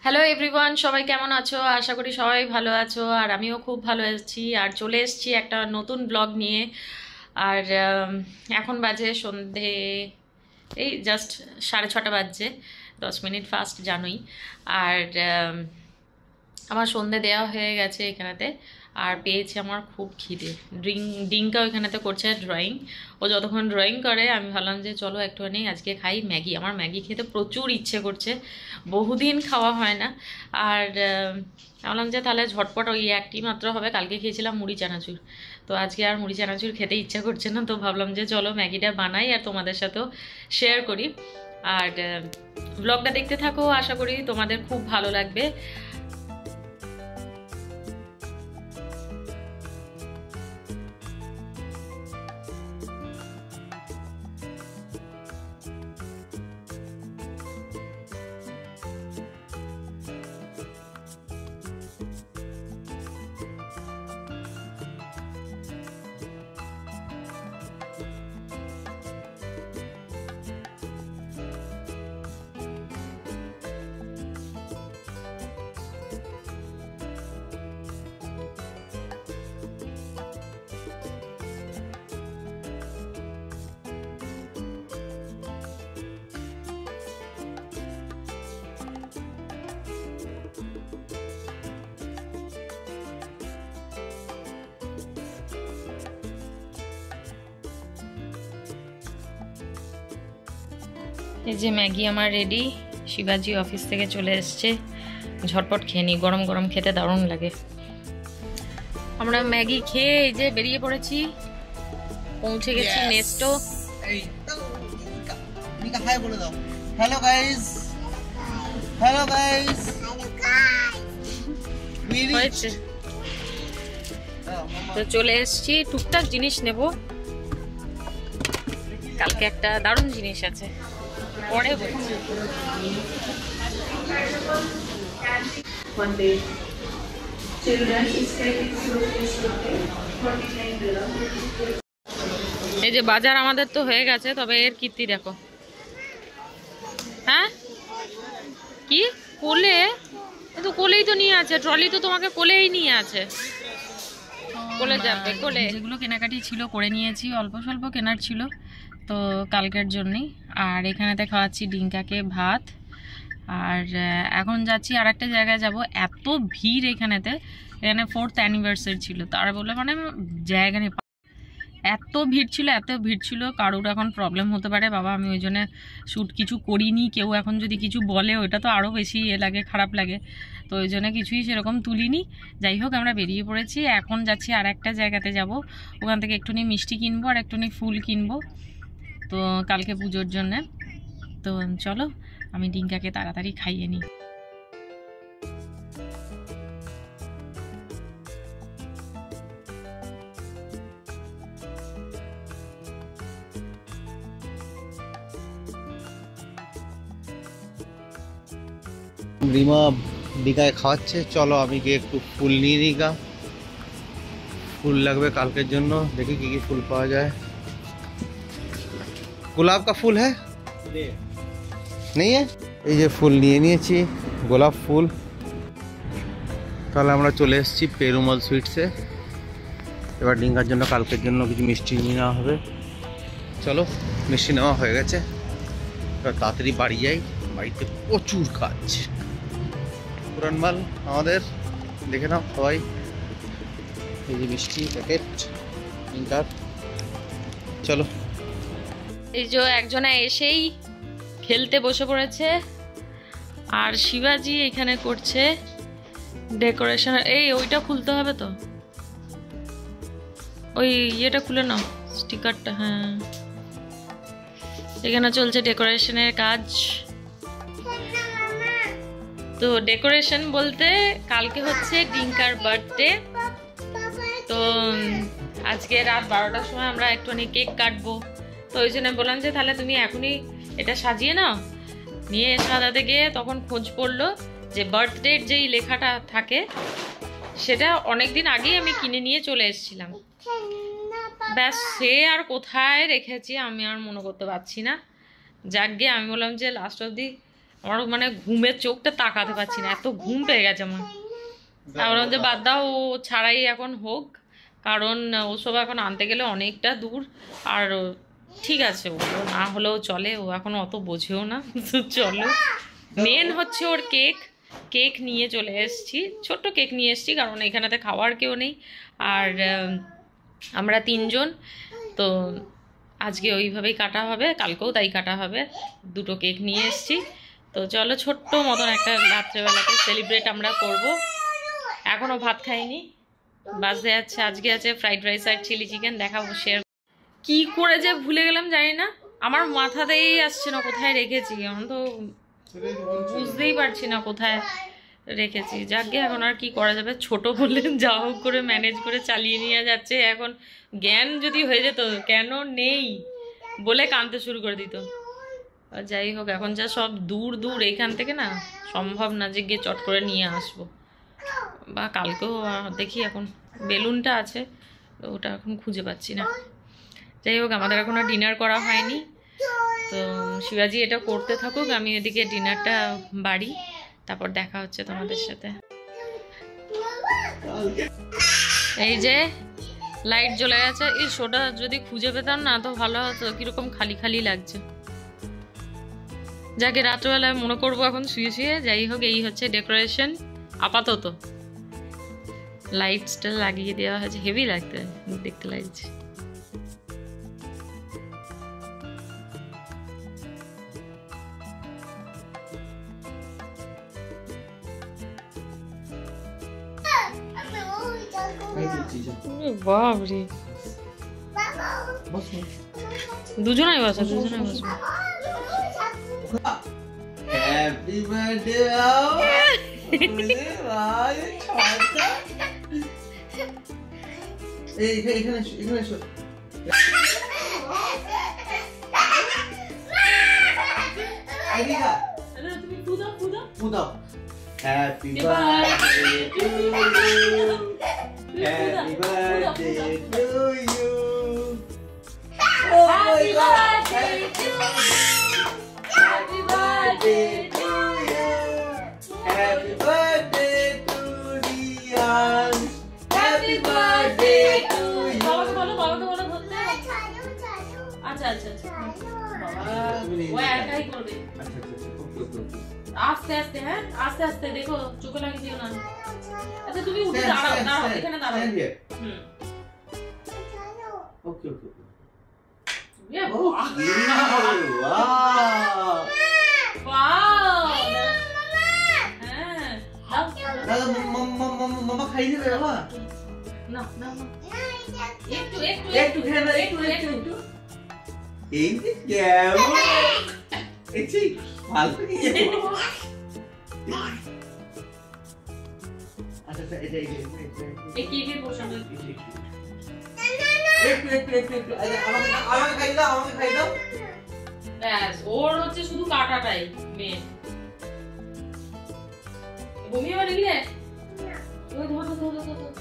Hello everyone, সবাই কেমন আছো? আশা করি সবাই ভালো আছো, আর আমিও খুব ভালো আছি। আর চলে এসেছি একটা নতুন ব্লগ নিয়ে। আর এখন বাজে সন্ধে, এই জাস্ট 6:30 বাজছে, 10 মিনিট ফাস্ট জানোই। আর আমার সন্ধে দেওয়া হয়ে গেছে এখানেতে। আর পেয়েছে আমার খুব খিদে। ডিঙ্কাও এখানেতে করছে ড্রয়িং। ও যতক্ষণ ড্রয়িং করে আমি ভাবলাম যে চলো একটুখানি আজকে খাই ম্যাগি। আমার ম্যাগি খেতে প্রচুর ইচ্ছে করছে, বহুদিন খাওয়া হয় না। আর ভাবলাম যে তাহলে ঝটপট ওই একটি মাত্র হবে। কালকে খেয়েছিলাম মুড়ি চানাচুর, তো আজকে আর মুড়ি চানাচুর খেতে ইচ্ছা করছে না। তো ভাবলাম যে চলো ম্যাগিটা বানাই আর তোমাদের সাথেও শেয়ার করি। আর ব্লগটা দেখতে থাকো, আশা করি তোমাদের খুব ভালো লাগবে। এই যে ম্যাগি আমার রেডি। শিবাজি অফিস থেকে চলে এসছে, ঝটপট খেয়ে নিই, গরম গরম খেতে দারুণ লাগে। আমরা ম্যাগি খেয়ে এই যে বেরিয়ে পড়েছি, পৌঁছে গেছি Nesto. Hello guys, hello guys, হয়েছে তো চলে এসছি। টুকটাক জিনিস নেব, কালকে একটা দারুণ জিনিস আছে, পরে বলছি। এই যে বাজার আমাদের তো হয়ে গেছে, তবে এর কীর্তি দেখো। হ্যাঁ কি কোলে? তো কোলেই তো নিয়ে আছে, ট্রলি তো তোমাকে কোলেই নিয়ে আছে, কোলে যাবে কোলে। যেগুলো কেনাকাটি ছিল করে নিয়েছি, অল্প স্বল্প কেনার ছিল তো কালকের জন্যই। আর এখানেতে খাওয়াচ্ছি ডিঙ্কাকে ভাত। আর এখন যাচ্ছি আর একটা জায়গায় যাব। এত ভিড় এখানেতে, এখানে 4th অ্যানিভার্সারি ছিল, তারা বলে মানে জায়গা নেই। এত ভিড় ছিল, এত ভিড় ছিল, কারোর এখন প্রবলেম হতে পারে বাবা। আমি ওই জন্য শ্যুট কিছু করিনি। কেউ এখন যদি কিছু বলে ওটা তো আরও বেশি লাগে, খারাপ লাগে, তো ওই জন্য কিছুই সেরকম তুলিনি। যাই হোক, আমরা বেরিয়ে পড়েছি, এখন যাচ্ছি আর একটা জায়গাতে যাব। ওখান থেকে একটুখানি মিষ্টি কিনবো আর একটুখানি ফুল কিনবো তো কালকে পুজোর জন্যে। তো চলো আমি ডিঙ্কাকে তাড়াতাড়ি খাইয়ে নিই। রিমা দীঘায় খাওয়াচ্ছে, চলো আমি গিয়ে একটু ফুল নিয়ে নিই গা। ফুল লাগবে কালকের জন্য, দেখি কি কি ফুল পাওয়া যায়। গোলাপ কা ফুল হ্যাঁ নেই? এই যে ফুল নিয়ে নিয়েছি, গোলাপ ফুল। তাহলে আমরা চলে এসেছি পেরুমল সুইটসে। এবার ডিঙ্গার জন্য কালকের জন্য কিছু মিষ্টি নিয়ে নেওয়া হবে। চলো, মিষ্টি নেওয়া হয়ে গেছে, এবার তাড়াতাড়ি বাড়ি যাই। বাড়িতে প্রচুর কাজ। পুরান মাল আমাদের দেখে নাও সবাই। এই যে মিষ্টি প্যাকেট ডিঙ্কার। চলো, এই যে একজনা এসেই খেলতে বসে পড়েছে, আর শিবাজি এখানে করছে ডেকোরেশন। এই ওইটা খুলতে হবে তো, ওই ইয়েটা খুলে নাও, স্টিকারটা। হ্যাঁ, এখানে চলছে ডেকোরেশনের কাজ। তো ডেকোরেশন বলতে কালকে হচ্ছে ডিঙ্কার বার্থডে, তো আজকে রাত 12টার সময় আমরা একটুখানি কেক কাটবো। তো ওই জন্য বললাম যে তাহলে তুমি এখনই এটা সাজিয়ে নাও। নিয়ে সাজাতে গিয়ে তখন খোঁজ পড়লো যে বার্থডের যেই লেখাটা থাকে সেটা অনেকদিন আগেই আমি কিনে নিয়ে চলে এসেছিলাম। ব্যাস, সে আর কোথায় রেখেছি আমি আর মনে করতে পারছি না। যাক গে, আমি বললাম যে লাস্ট অবধি আমার মানে ঘুমের চোখটা তাকাতে পারছি না, এত ঘুম পেয়ে গেছে আমার। তারপর যে বাদ দাও, ও ছাড়াই এখন হোক, কারণ ওসব এখন আনতে গেলে অনেকটা দূর। আর ঠিক আছে, ও না হলেও চলে, ও এখন অত বোঝেও না। চলো, মেন হচ্ছে ওর কেক। কেক নিয়ে চলে এসেছি, ছোট্ট কেক নিয়ে এসেছি, কারণ এখানেতে খাওয়ার কেউ নেই। আর আমরা 3 জন, তো আজকে ওইভাবেই কাটা হবে, কালকেও তাই কাটা হবে। 2টো কেক নিয়ে এসেছি। তো চলো, ছোট্ট মতন একটা রাত্রেবেলাকে সেলিব্রেট আমরা করব। এখনও ভাত খাইনি, বাজতে যাচ্ছে। আজকে আছে ফ্রাইড রাইস আর চিলি চিকেন, দেখাবো শেয়ার। কি করে যে ভুলে গেলাম জানি না, আমার মাথাতেই আসছে না কোথায় রেখেছি। আমি তো বুঝতেই পারছি না কোথায় রেখেছি। যাকে এখন আর কি করা যাবে, ছোট বলে যা হোক করে ম্যানেজ করে চালিয়ে নিয়ে যাচ্ছে। এখন জ্ঞান যদি হয়ে যেত, কেন নেই বলে কাঁদতে শুরু করে দিত। যাই হোক, এখন যা সব দূর দূর, এইখান থেকে না সম্ভব না যে গিয়ে চট করে নিয়ে আসবো। বা কালকেও দেখি, এখন বেলুনটা আছে, ওটা এখন খুঁজে পাচ্ছি না। যাই হোক, আমাদের এখন আর ডিনার করা হয়নি, তো শিবাজি এটা করতে থাকুক, আমি এদিকে ডিনারটা বাড়ি, তারপর দেখা হচ্ছে তোমাদের সাথে। এই যে লাইট জ্বলে গেছে। এই শোটা যদি খুঁজে পেতাম না তো ভালো হতো, কিরকম খালি খালি লাগছে। যাকে রাত্রবেলায় মনে করবো এখন শুয়ে শুয়ে। যাই হোক, এই হচ্ছে ডেকোরেশন আপাতত। লাইটসটা লাগিয়ে দেওয়া হয়েছে, হেভি লাগতে দেখতে লাগছে। বাবরে, দুজনাই বসো, দুজনাই বসো। Happy birthday. এই এখানে এখানে এসো। তুমি পুদা পুদা পুদা। Happy birthday to you, happy birthday to you. Happy birthday to you, happy birthday to you, happy birthday to Riyan, happy birthday to you. বাবাকে বলো, বাবাকে বলো ধরতে। আচ্ছা আচ্ছা আচ্ছা, ও একাই করবে। আস্তে আস্তে, হ্যাঁ আস্তে আস্তে, দেখো চোখে লাগিয়ে দিও না। আচ্ছা তুমি উঠে দাঁড়াও, দাঁড়াও এখানে দাঁড়াও। হুম, ওকে ওকে। ওয়াও ওয়াও, হ্যাঁ দাদা মামা খাই নেবে বাবা। না না না, একটু একটু একটু খেয়ে না, একটু একটু একটু। এই যে কেমন দেখছি, ভালো কি আচ্ছা আচ্ছা, এটা কি কি পছন্দ। একটু একটু একটু একটু আমাকে খাই দাও, আমাকে খাই দাও। ব্যাস, ওর হচ্ছে শুধু কাটাটাই মেন। বমি আবার দেখলে ওই ধর ধর ধর ধর।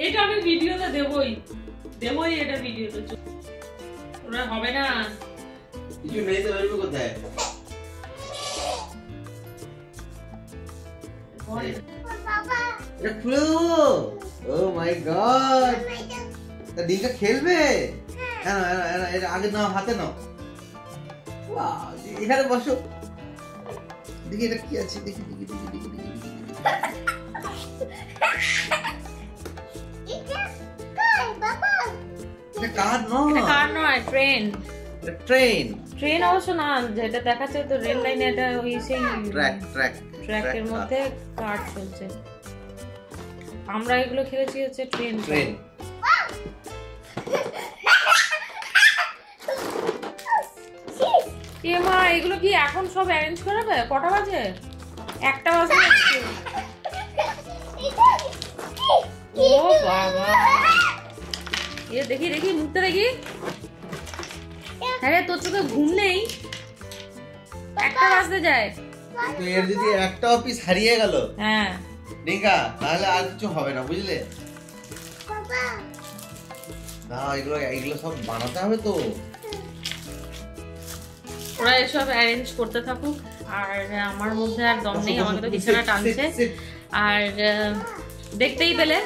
এটা আমি ভিডিওতে দেবই দেবই, এটা ভিডিওতে। ওরা হবে না কিছু নেই তো, রইব কোথায়? এটা খুলে দেবো। ও মাই গড, তা ডিঙ্কা খেলবে? হ্যাঁ এটা আগে নাও, হাতে নাও। এখানে বসো, দেখি এটা কি আছে, দেখি দেখি দেখি দেখি দেখি। এটা কার নয়, এটা কার নয়, ট্রেন। ট্রেন। ট্রেন অবশ্য না, যেটা দেখাচ্ছে তো রেল লাইনে, এটা ওই সেই ট্র্যাকের মধ্যে কার চলছে। আমরা এগুলো খেলেছি হচ্ছে ট্রেন। ট্রেন এ মা, এগুলো কি এখন সব অ্যারেঞ্জ করাবে? কটা বাজে? 1টা বাজে। ও বাবা, এ দেখি দেখি মুখটা দেখি। হ্যাঁ, তোর চোখে ঘুম নেই? 1টা বাজতে যায়। এর যদি একটা অফিস হারিয়ে গেল, হ্যাঁ ডিঙ্কা, তাহলে আর কিছু হবে না, বুঝলে? না, এগুলো সব বানাতে হবে তো। ওরা এসব অ্যারেঞ্জ করতে থাকুক, আর আমার মধ্যে আর দম নেই, আমাকে তো বিছানা টানছে। আর দেখতেই পেলে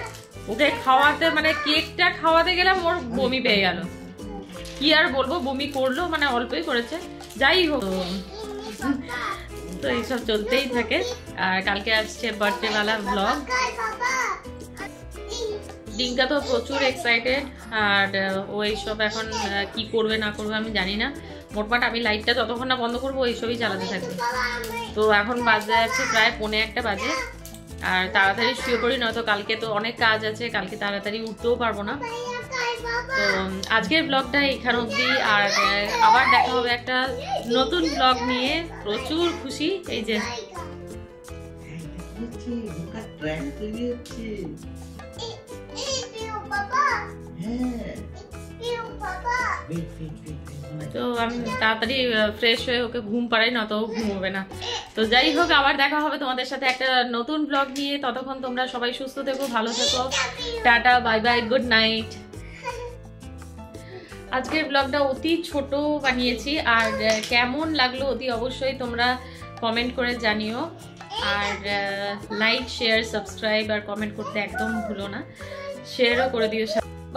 ওকে খাওয়াতে, মানে কেকটা খাওয়াতে গেলাম ওর বমি পেয়ে গেল। কি আর বলবো, বমি করলো, মানে অল্পই করেছে, যাই হোক। তো এইসব চলতেই থাকে। আর কালকে আসছে বার্থডে ওয়ালা ব্লগ। ডিঙ্কা তো প্রচুর এক্সাইটেড, আর ও এইসব এখন কি করবে না করবে আমি জানি না। মোটমাট আমি লাইটটা যতক্ষণ না বন্ধ করবো এইসবই চালাতে থাকবে। তো এখন বাজে আছে প্রায় 1:45 বাজে, আর তাড়াতাড়ি শুয়ে পড়ি, নয়তো কালকে তো অনেক কাজ আছে, কালকে তাড়াতাড়ি উঠতেও পারবো না। তো আজকের ব্লগটা এখান অবধি, আর আবার দেখা হবে একটা নতুন ব্লগ নিয়ে। প্রচুর খুশি। এই যে তো আমি তাড়াতাড়ি ফ্রেশ হয়ে ওকে ঘুম পাড়াই, না তো ঘুমোবে না। তো যাই হোক, আবার দেখা হবে তোমাদের সাথে একটা নতুন ব্লগ নিয়ে। ততক্ষণ তোমরা সবাই সুস্থ থেকো, ভালো থেকো। Tata, bye bye, good night. আজকের ব্লগটা অতি ছোট বানিয়েছি, আর কেমন লাগলো অতি অবশ্যই তোমরা কমেন্ট করে জানিও। আর লাইক, শেয়ার, সাবস্ক্রাইব আর কমেন্ট করতে একদম ভুলো না। শেয়ারও করে দিও।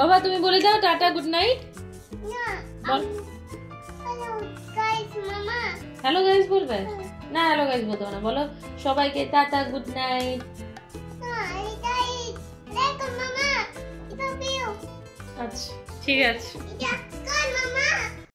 বাবা তুমি বলে দাও টাটা, গুড নাইট। বল হ্যালো গাইস বলবে না? হ্যালো গাইস বলতে না, বলো সবাইকে টাটা, গুড নাইট। আচ্ছা ঠিক আছে।